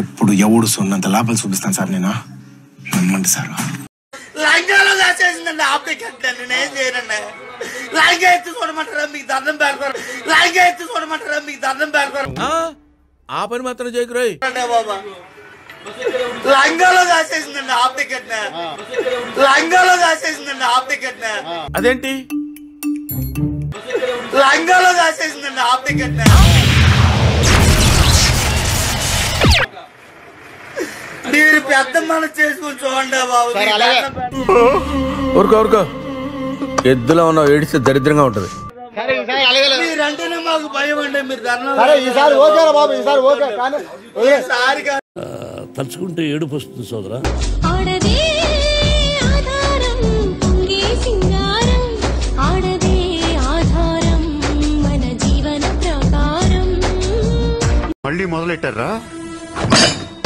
ఎప్పుడు ఎవడు సొన్నంత లాభాలు చూపిస్తాను సార్ నేను. నమ్మండి సార్. లంగాలో దాచేసిందండి ఆపేకండి నేనేం చేయనండి. లంగా ఎత్తి చూడమంటారా మీకు దండం పెడతారు. లంగా ఎత్తి చూడమంటారా మీకు దండం పెడతారు. ఆ పని మాత్రం చేయకురాయి బాబా. లంగాలో దాచేసిందండి ఆపేకండి. లంగాలో దాచేసిందండి ఆపేకండి. అదేంటి లంగాలో దాచేసిందండి ఆపేకండి. మీరు పెద్ద మనసు చేసుకుని చూడండి బాబు. ఊరుకో ఎద్దులో ఉన్నావు, ఏడిస్తే దరిద్రంగా ఉంటది. మీరంటేనే మాకు భయం అండి. మీరు తలుచుకుంటే ఏడుపు వస్తుంది సోదరా. మళ్ళీ మొదలెట్టారా?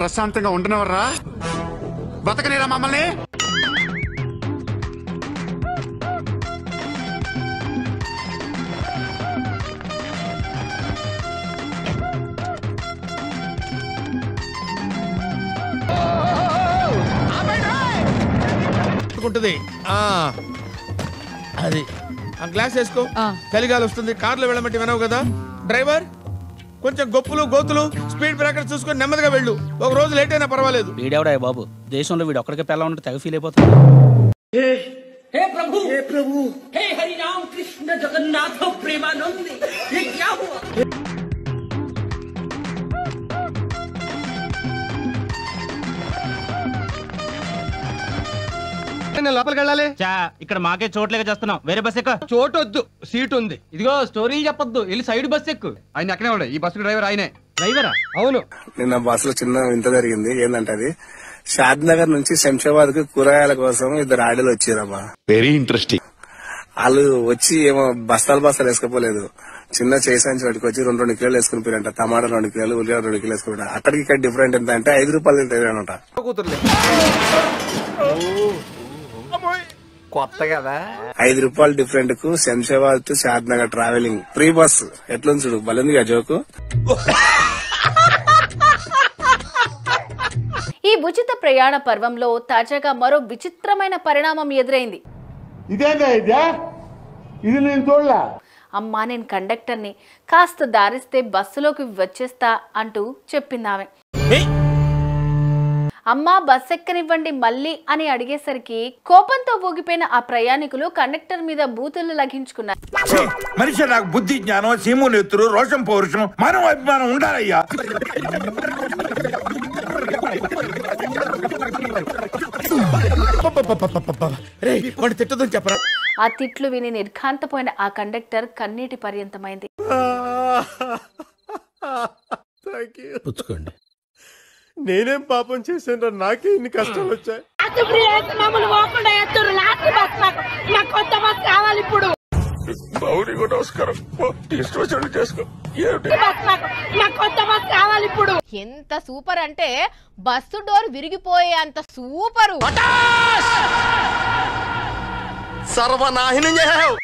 ప్రశాంతంగా ఉండనవర్రా? బతకనేరా మమ్మల్ని? అది ఆ గ్లాస్ వేసుకో. చలిగాలి వస్తుంది. కార్లో వెళ్ళమంటే వినవు కదా. డ్రైవర్ కొంచెం గొప్పులు గోతులు స్పీడ్ బ్రేకర్ చూసుకొని నెమ్మదిగా వెళ్ళు. ఒక రోజు లేట్ అయినా పర్వాలేదు. వీడెవడా బాబు, దేశంలో వీడు ఒక్కడికే పిల్ల ఉంటే తెగ ఫీల్ అయిపోతాడు. हे प्रभु हे हरि राम कृष्ण जगन्नाथ प्रेमानंद ये क्या हुआ? లోపలికి వెళ్ళాలి. ఇక్కడ మాకే చోట్లేక చేస్తున్నాం. వేరే బస్ ఎక్క. చోటు వద్దు, సీట్ ఉంది. ఇదిగో స్టోరీలు చెప్పొద్దు, వెళ్ళి సైడ్ బస్ ఎక్కు. ఆయన ఎక్కడే ఉండే. ఈ బస్సు డ్రైవర్ ఆయనే. డ్రైవరా? అవును. నిన్న బస్సులో చిన్న వింత జరిగింది. ఏంటంటే అది షాద్ నగర్ నుంచి శంషాబాద్ కు కూరగాయల కోసం 2 ఆడలు వచ్చారమ్మా. Very interesting. వాళ్ళు వచ్చి ఏమో బస్తాలు వేసుకోపోలేదు. చిన్న చేసాంచి పట్టుకొచ్చి 2 కిలోలు వేసుకుని పోయారంట. టమాటా 2 కిలోలు, ఉల్లిగడ్డ 2 కిలోలు వేసుకుని. అక్కడికి ఇక్కడ డిఫరెంట్ ఎంత అంటే 5 రూపాయలు తింటారంట. కొత్త కదా. 5 రూపాయలు డిఫరెంట్ కు Shamshabad to Shad Nagar travelling free bus. ఎట్లుంది చూడు, బలింది కదా జోకు. ఈ ఉచిత ప్రయాణ పర్వంలో తాజాగా మరో విచిత్రమైన పరిణామం ఎదురైంది. అమ్మా నేను కండక్టర్ని, కాస్త దారిస్తే బస్సులోకి వచ్చేస్తా అంటూ చెప్పిందామె. అమ్మా బస్ ఎక్కనివ్వండి మళ్ళీ అని అడిగేసరికి కోపంతో ఊగిపోయిన ఆ ప్రయాణికులు కండక్టర్ మీద బూతులు లఘించుకున్నారు. మనిషి నాకు బుద్ధి జ్ఞానం, సీమునెత్తురు, రోషం పౌరుషం, మానవ అభిమానం ఉండాలయ్యా. తిట్టదని చెప్పరా. ఆ తిట్లు విని నిర్ఘాంతపోయిన ఆ కండక్టర్ కన్నీటి పర్యంతమైంది. పుచ్చుకోండి. నేనేం పాపం చేశాను, నాకే ఇన్ని కష్టాలు వచ్చాయి. ఎంత సూపర్ అంటే బస్సు డోర్ విరిగిపోయే అంత సూపరు. సర్వనాశనం చేశావు.